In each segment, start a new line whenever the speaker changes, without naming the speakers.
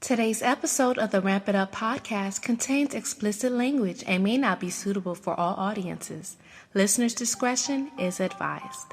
Today's episode of the Ramp It Up podcast contains explicit language and may not be suitable for all audiences. Listener's discretion is advised.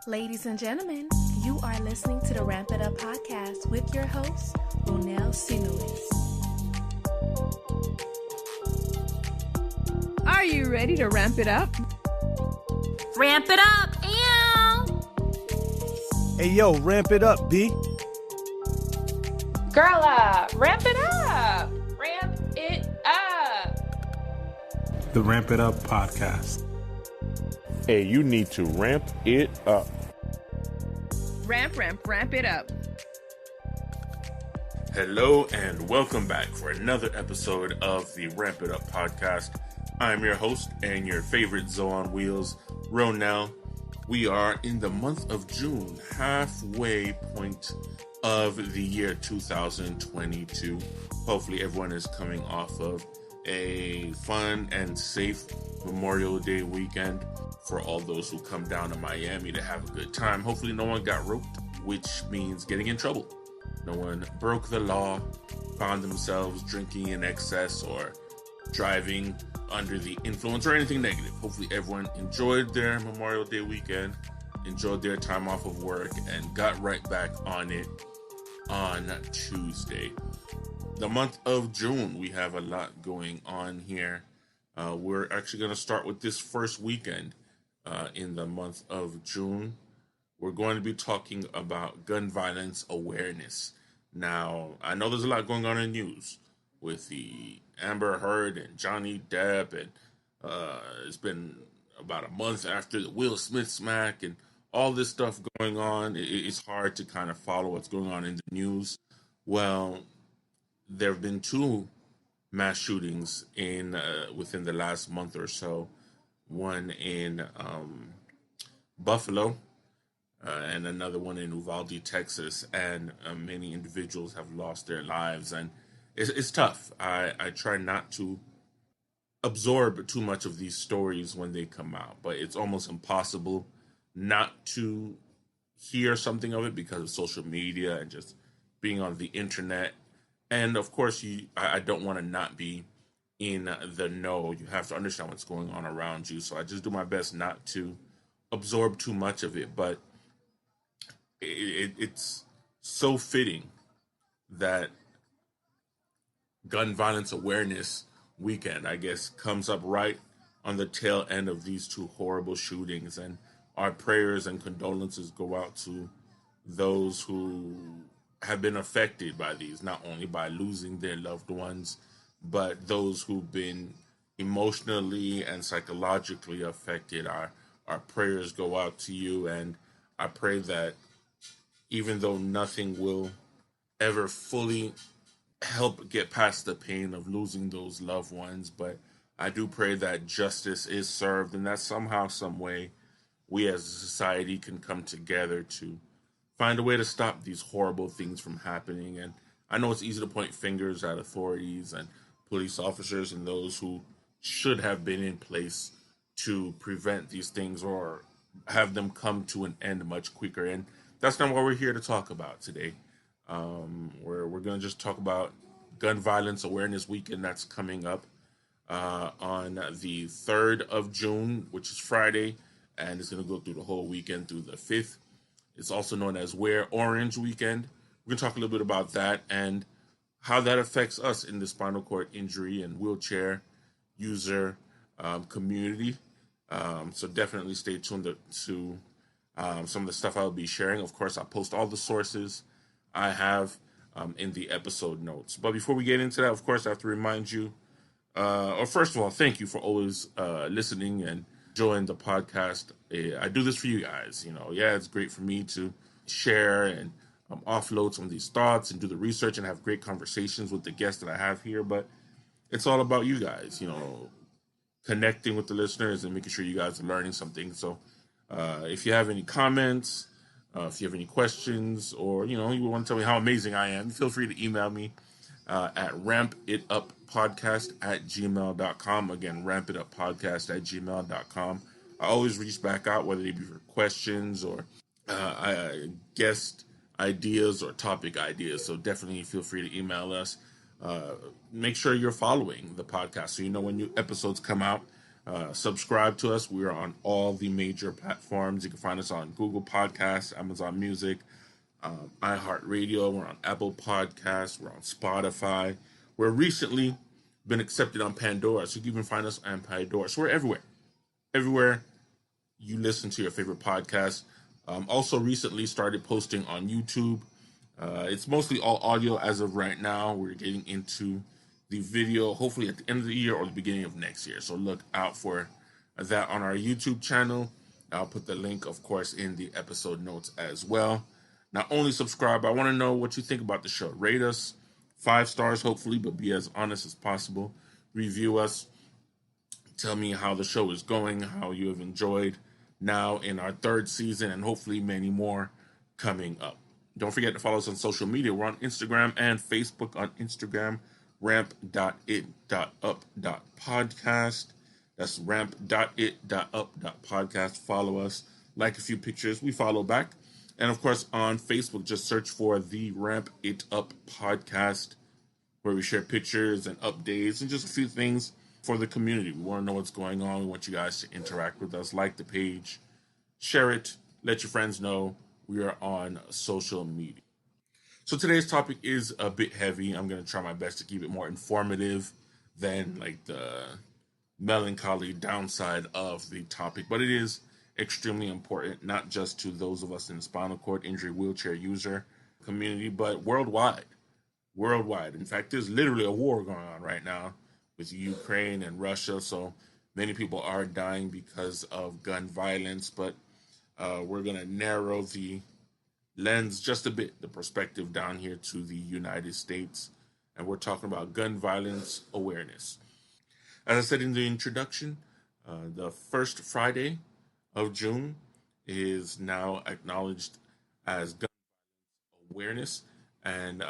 Ladies and gentlemen, you are listening to the Ramp It Up podcast with your host, Ronell Sinuis.
Are you ready to ramp it up?
Ramp it up, ew!
Hey, yo, ramp it up, B.
Girl, ramp it up! Ramp it up!
The Ramp It Up podcast.
Hey, you need to ramp it up.
Ramp it up.
Hello and welcome back for another episode of the Ramp It Up podcast. I'm your host and your favorite Zoe on Wheels, Ronell. We are in the month of June, halfway point of the year 2022. Hopefully everyone is coming off of a fun and safe Memorial Day weekend. For all those who come down to Miami to have a good time. Hopefully no one got roped, which means getting in trouble. No one broke the law, found themselves drinking in excess or driving under the influence or anything negative. Hopefully everyone enjoyed their Memorial Day weekend, enjoyed their time off of work, and got right back on it on Tuesday. The month of June, we have a lot going on here. We're actually going to start with this first weekend in the month of June. We're going to be talking about gun violence awareness. Now, I know there's a lot going on in the news with the Amber Heard and Johnny Depp, and it's been about a month after the Will Smith smack and all this stuff going on. It's hard to kind of follow what's going on in the news. Well, there have been two mass shootings in within the last month or so. One in Buffalo and another one in Uvalde, Texas, and many individuals have lost their lives, and it's tough. I try not to absorb too much of these stories when they come out, but it's almost impossible not to hear something of it because of social media and just being on the internet. And of course, I don't want to not be in the know. You have to understand what's going on around you. So I just do my best not to absorb too much of it. But it's so fitting that gun violence awareness weekend, I guess, comes up right on the tail end of these two horrible shootings. And our prayers and condolences go out to those who have been affected by these, not only by losing their loved ones, but those who've been emotionally and psychologically affected. Our prayers go out to you, and I pray that even though nothing will ever fully help get past the pain of losing those loved ones, but I do pray that justice is served and that somehow, some way, we as a society can come together to find a way to stop these horrible things from happening. And I know it's easy to point fingers at authorities and police officers and those who should have been in place to prevent these things or have them come to an end much quicker. And that's not what we're here to talk about today. We're going to just talk about Gun Violence Awareness Weekend that's coming up on the 3rd of June, which is Friday, and it's going to go through the whole weekend through the 5th. It's also known as Wear Orange Weekend. We're going to talk a little bit about that and how that affects us in the spinal cord injury and wheelchair user community. So definitely stay tuned to some of the stuff I'll be sharing. Of course, I'll post all the sources I have in the episode notes. But before we get into that, of course, I have to remind you, or first of all, thank you for always listening and enjoying the podcast. I do this for you guys. It's great for me to share and offload some of these thoughts and do the research and have great conversations with the guests that I have here. But it's all about you guys, connecting with the listeners and making sure you guys are learning something. So if you have any comments, if you have any questions, or, you want to tell me how amazing I am, feel free to email me at rampituppodcast@gmail.com. Again, rampituppodcast@gmail.com. I always reach back out, whether it be for questions or guest ideas or topic ideas. So definitely feel free to email us. Make sure you're following the podcast so you know when new episodes come out. Subscribe to us. We are on all the major platforms. You can find us on Google Podcasts, Amazon Music, iHeartRadio. We're on Apple Podcasts. We're on Spotify. We're recently been accepted on Pandora, so you can even find us on Pandora. So we're everywhere. Everywhere you listen to your favorite podcast. Also recently started posting on YouTube. It's mostly all audio as of right now. We're getting into the video hopefully at the end of the year or the beginning of next year. So look out for that on our YouTube channel. I'll put the link, of course, in the episode notes as well. Not only subscribe, I want to know what you think about the show. Rate us 5 stars, hopefully, but be as honest as possible. Review us. Tell me how the show is going, how you have enjoyed now in our 3rd season, and hopefully many more coming up. Don't forget to follow us on social media. We're on Instagram and Facebook. On Instagram, ramp.it.up.podcast. That's ramp.it.up.podcast. Follow us, like a few pictures. We follow back. And of course, on Facebook, just search for the Ramp It Up Podcast, where we share pictures and updates and just a few things for the community. We want to know what's going on. We want you guys to interact with us. Like the page, share it, let your friends know we are on social media. So today's topic is a bit heavy. I'm going to try my best to keep it more informative than like the melancholy downside of the topic. But it is extremely important, not just to those of us in the spinal cord injury wheelchair user community, but worldwide. Worldwide. In fact, there's literally a war going on right now with Ukraine and Russia, so many people are dying because of gun violence, but we're going to narrow the lens just a bit, the perspective down here to the United States, and we're talking about gun violence awareness. As I said in the introduction, the first Friday of June is now acknowledged as gun violence awareness, and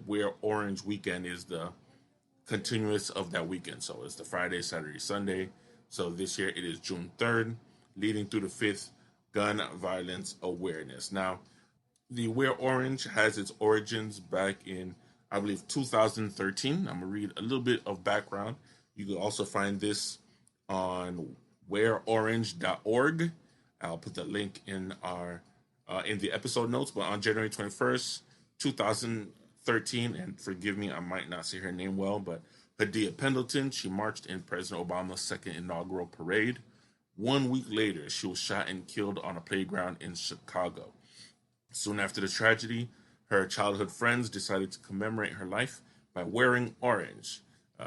Wear Orange weekend is the continuous of that weekend. So it's the Friday, Saturday, Sunday. So this year it is June 3rd, leading through the 5th, Gun Violence Awareness. Now, the Wear Orange has its origins back in, I believe, 2013. I'm going to read a little bit of background. You can also find this on wearorange.org. I'll put the link in our in the episode notes. But on January 21st, 2013, and forgive me, I might not say her name well, but Hadia Pendleton, she marched in President Obama's 2nd inaugural parade. 1 week later, she was shot and killed on a playground in Chicago. Soon after the tragedy, her childhood friends decided to commemorate her life by wearing orange,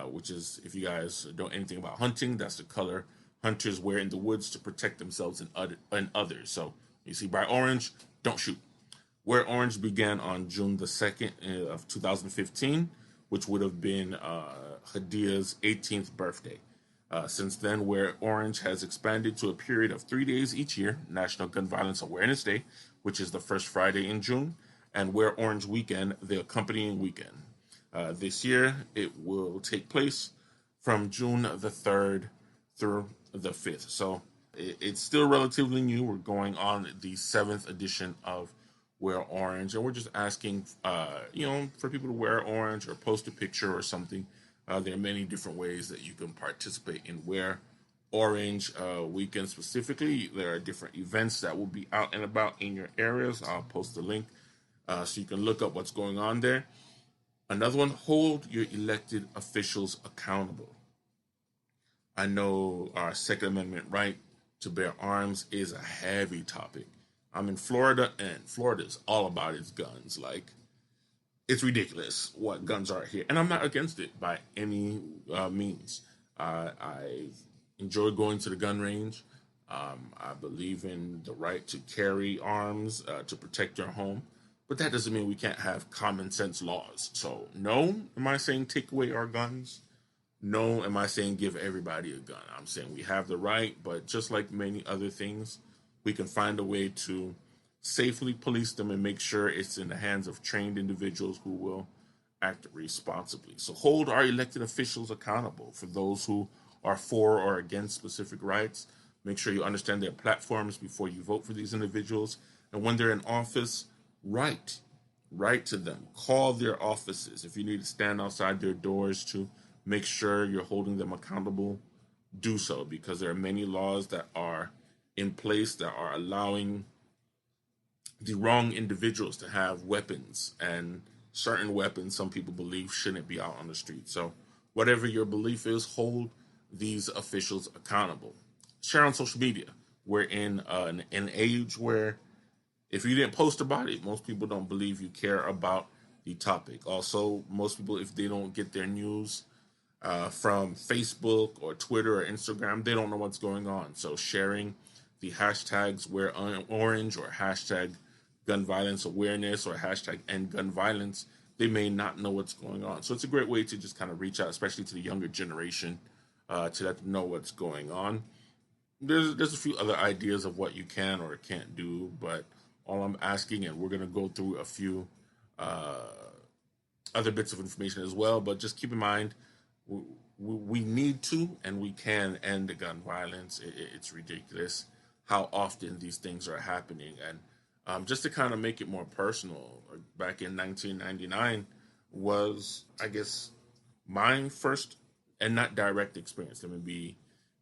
which is, if you guys don't know anything about hunting, that's the color hunters wear in the woods to protect themselves and others. So you see bright orange, don't shoot. Wear Orange began on June the 2nd of 2015, which would have been Hadia's 18th birthday. Since then, Wear Orange has expanded to a period of 3 days each year, National Gun Violence Awareness Day, which is the first Friday in June, and Wear Orange Weekend, the accompanying weekend. This year, it will take place from June the 3rd through the 5th. So it's still relatively new. We're going on the 7th edition of Wear Orange, and we're just asking, for people to wear orange or post a picture or something. There are many different ways that you can participate in Wear Orange weekend specifically. There are different events that will be out and about in your areas. I'll post the link so you can look up what's going on there. Another one, hold your elected officials accountable. I know our Second Amendment right to bear arms is a heavy topic. I'm in Florida, and Florida is all about its guns. Like, it's ridiculous what guns are here. And I'm not against it by any means. I enjoy going to the gun range. I believe in the right to carry arms to protect your home. But that doesn't mean we can't have common sense laws. So, no, am I saying take away our guns? No, am I saying give everybody a gun? I'm saying we have the right, but just like many other things, we can find a way to safely police them and make sure it's in the hands of trained individuals who will act responsibly. So hold our elected officials accountable for those who are for or against specific rights. Make sure you understand their platforms before you vote for these individuals. And when they're in office, write to them. Call their offices. If you need to stand outside their doors to make sure you're holding them accountable, do so, because there are many laws that are in place that are allowing the wrong individuals to have weapons, and certain weapons some people believe shouldn't be out on the street. So whatever your belief is, hold these officials accountable. Share on social media. We're in an age where if you didn't post about it, most people don't believe you care about the topic. Also, most people, if they don't get their news from Facebook or Twitter or Instagram, they don't know what's going on. So sharing the hashtags Wear Orange or hashtag gun violence awareness or hashtag end gun violence, they may not know what's going on. So it's a great way to just kind of reach out, especially to the younger generation, to let them know what's going on. There's a few other ideas of what you can or can't do, but all I'm asking, and we're going to go through a few other bits of information as well, but just keep in mind, we need to and we can end the gun violence. It's ridiculous how often these things are happening. And just to kind of make it more personal, back in 1999 was, I guess, my first, and not direct experience, let me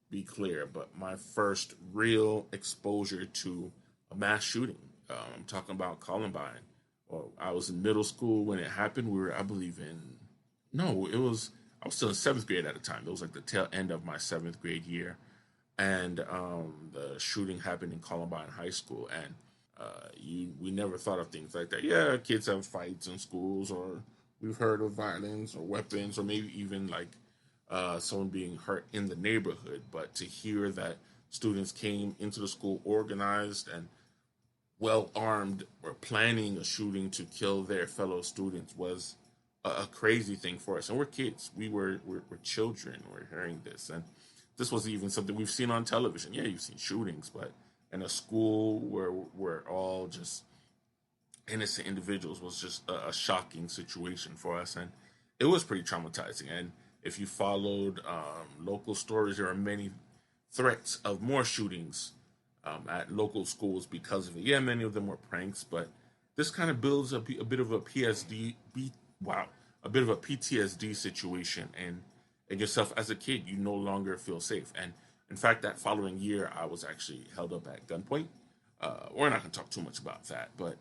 be clear, but my first real exposure to a mass shooting. I'm talking about Columbine. Well, I was in middle school when it happened. We were, I believe, I was still in 7th grade at the time. It was like the tail end of my 7th grade year. And the shooting happened in Columbine High School. And we never thought of things like that. Yeah, kids have fights in schools, or we've heard of violence or weapons, or maybe even like someone being hurt in the neighborhood. But to hear that students came into the school organized and well armed or planning a shooting to kill their fellow students was a crazy thing for us. And we're kids. We're children. We're hearing this. And this wasn't even something we've seen on television. Yeah, you've seen shootings, but in a school where we're all just innocent individuals was just a shocking situation for us. And it was pretty traumatizing. And if you followed local stories, there are many threats of more shootings at local schools because of it. Yeah, many of them were pranks, but this kind of builds a bit of a a bit of a PTSD situation, and yourself as a kid, you no longer feel safe. And in fact, that following year, I was actually held up at gunpoint. We're not going to talk too much about that, but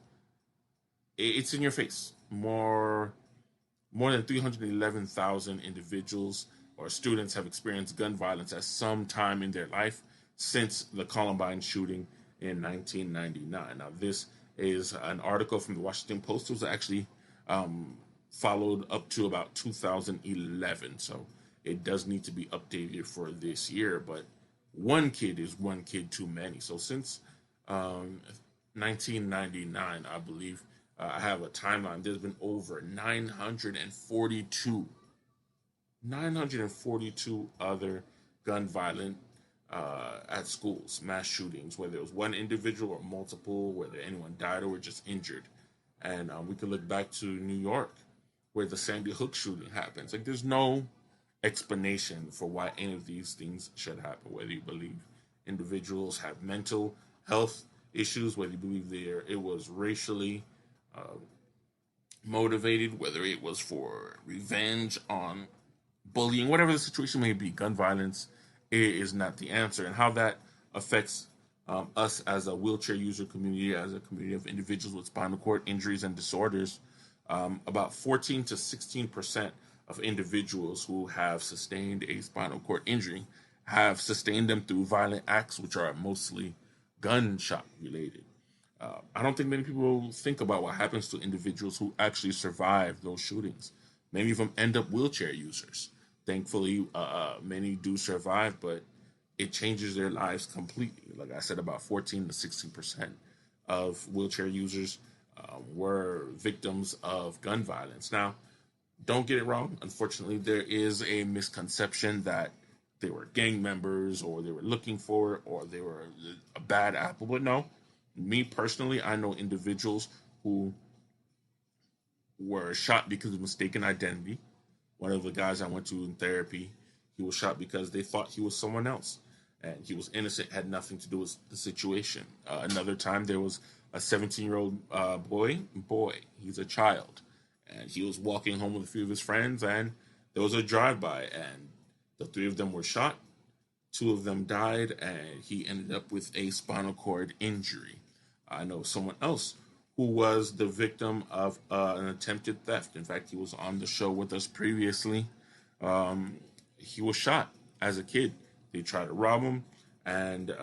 it's in your face. More than 311,000 individuals or students have experienced gun violence at some time in their life since the Columbine shooting in 1999. Now, this is an article from the Washington Post. It was actually followed up to about 2011, so it does need to be updated for this year, but one kid is one kid too many. So since 1999, I believe, I have a timeline, there's been over 942 other gun violent at schools, mass shootings, whether it was one individual or multiple, whether anyone died or were just injured. And we can look back to New York, where the Sandy Hook shooting happens. Like, there's no explanation for why any of these things should happen, whether you believe individuals have mental health issues, whether you believe it was racially motivated, whether it was for revenge on bullying, whatever the situation may be. Gun violence is not the answer. And how that affects us as a wheelchair user community, as a community of individuals with spinal cord injuries and disorders, about 14 to 16% of individuals who have sustained a spinal cord injury have sustained them through violent acts, which are mostly gunshot related. I don't think many people think about what happens to individuals who actually survive those shootings. Many of them end up wheelchair users. Thankfully, many do survive, but it changes their lives completely. Like I said, about 14 to 16% of wheelchair users were victims of gun violence. Now, don't get it wrong. Unfortunately, there is a misconception that they were gang members, or they were looking for it, or they were a bad apple. But no, me personally, I know individuals who were shot because of mistaken identity. One of the guys I went to in therapy, he was shot because they thought he was someone else. and he was innocent, had nothing to do with the situation. Another time, there was a 17-year-old boy, he's a child, and he was walking home with a few of his friends, and there was a drive-by, and the three of them were shot. Two of them died, and he ended up with a spinal cord injury. I know someone else who was the victim of an attempted theft. In fact, he was on the show with us previously. He was shot as a kid. They tried to rob him, and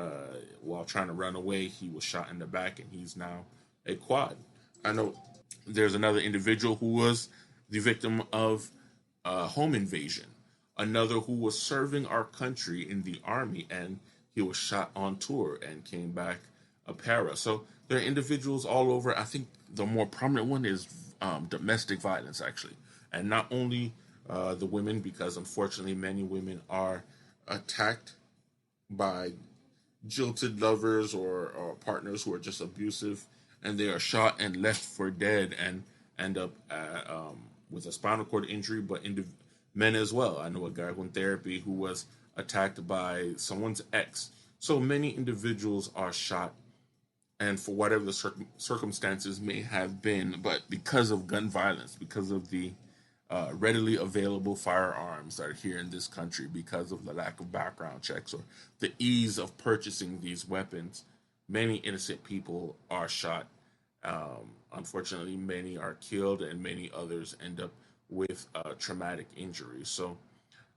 while trying to run away, he was shot in the back, and he's now a quad. I know there's another individual who was the victim of home invasion. Another who was serving our country in the army, and he was shot on tour and came back a para. So there are individuals all over. I think the more prominent one is domestic violence, actually. And not only the women, because unfortunately many women are attacked by jilted lovers or partners who are just abusive, and they are shot and left for dead and end up with a spinal cord injury, but men as well. I know a guy who in therapy who was attacked by someone's ex. So many individuals are shot, and for whatever the circumstances may have been, but because of gun violence, because of the readily available firearms that are here in this country, because of the lack of background checks or the ease of purchasing these weapons, many innocent people are shot. Unfortunately, many are killed, and many others end up with traumatic injuries. So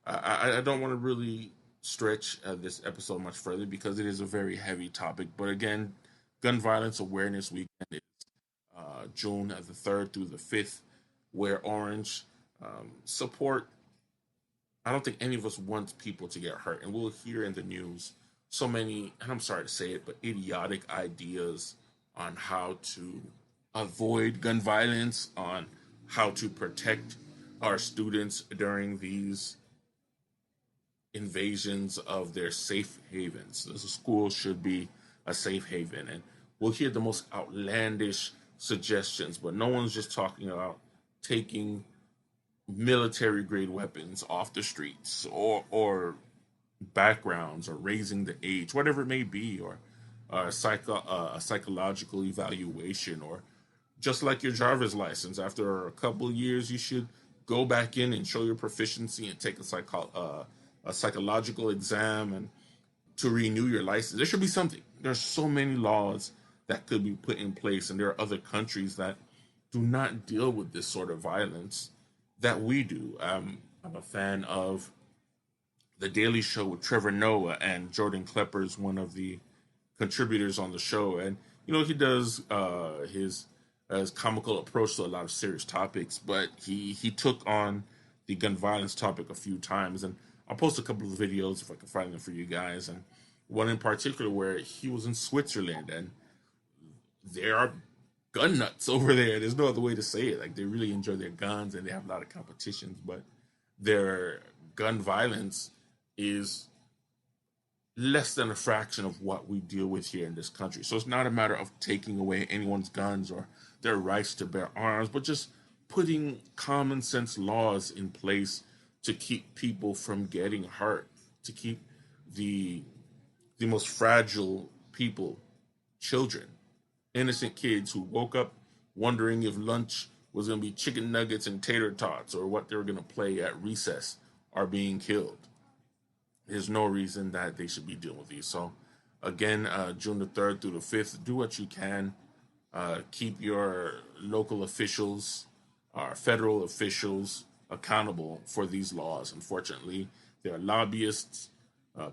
I don't want to really stretch this episode much further because it is a very heavy topic. But again, Gun Violence Awareness Weekend is June the 3rd through the 5th. Wear orange. Support. I don't think any of us wants people to get hurt. And we'll hear in the news so many, and I'm sorry to say it, but idiotic ideas on how to avoid gun violence, on how to protect our students during these invasions of their safe havens. The school should be a safe haven. And we'll hear the most outlandish suggestions, but no one's just talking about taking military grade weapons off the streets or backgrounds or raising the age, whatever it may be, or a psychological evaluation, or just like your driver's license, after a couple of years, you should go back in and show your proficiency and take a psychological exam and to renew your license. There should be something. There's so many laws that could be put in place, and there are other countries that do not deal with this sort of violence that we do. I'm a fan of The Daily Show with Trevor Noah, and Jordan Klepper is one of the contributors on the show. And, you know, he does his comical approach to a lot of serious topics, but he took on the gun violence topic a few times. And I'll post a couple of videos if I can find them for you guys. And one in particular where he was in Switzerland, and there are gun nuts over there. There's no other way to say it. Like, they really enjoy their guns and they have a lot of competitions, but their gun violence is less than a fraction of what we deal with here in this country. So it's not a matter of taking away anyone's guns or their rights to bear arms, but just putting common sense laws in place to keep people from getting hurt, to keep the most fragile people, children, innocent kids who woke up wondering if lunch was going to be chicken nuggets and tater tots or what they were going to play at recess, are being killed. There's no reason that they should be dealing with these. So again, June the 3rd through the 5th, do what you can. Keep your local officials, our federal officials, accountable for these laws. Unfortunately, there are lobbyists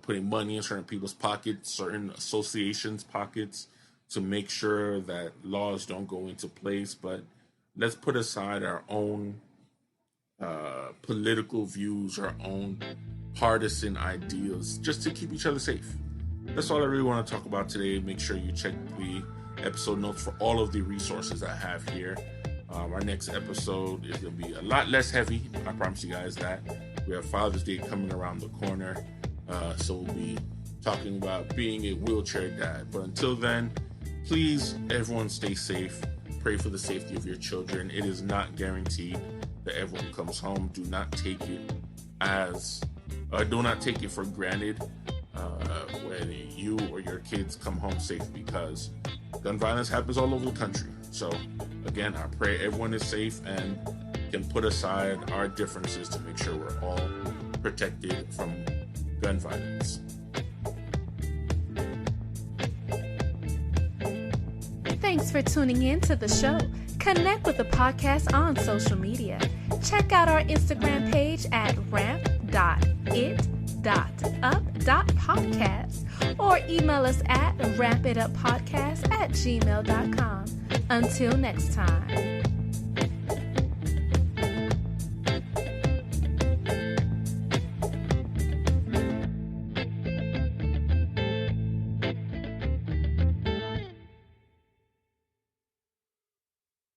putting money in certain people's pockets, certain associations' pockets, to make sure that laws don't go into place. But let's put aside our own political views, our own partisan ideas, just to keep each other safe. That's all I really want to talk about today. Make sure you check the episode notes for all of the resources I have here. Our next episode is going to be a lot less heavy. I promise you guys that. We have Father's Day coming around the corner. So we'll be talking about being a wheelchair dad. But until then, please, everyone stay safe. Pray for the safety of your children. It is not guaranteed that everyone comes home. Do not take it for granted. when you or your kids come home safe, because gun violence happens all over the country. So again, I pray everyone is safe and can put aside our differences to make sure we're all protected from gun violence.
Thanks for tuning in to the show. Connect with the podcast on social media. Check out our Instagram page at ramp.it.up.podcast or email us at rampituppodcast@gmail.com. Until next time.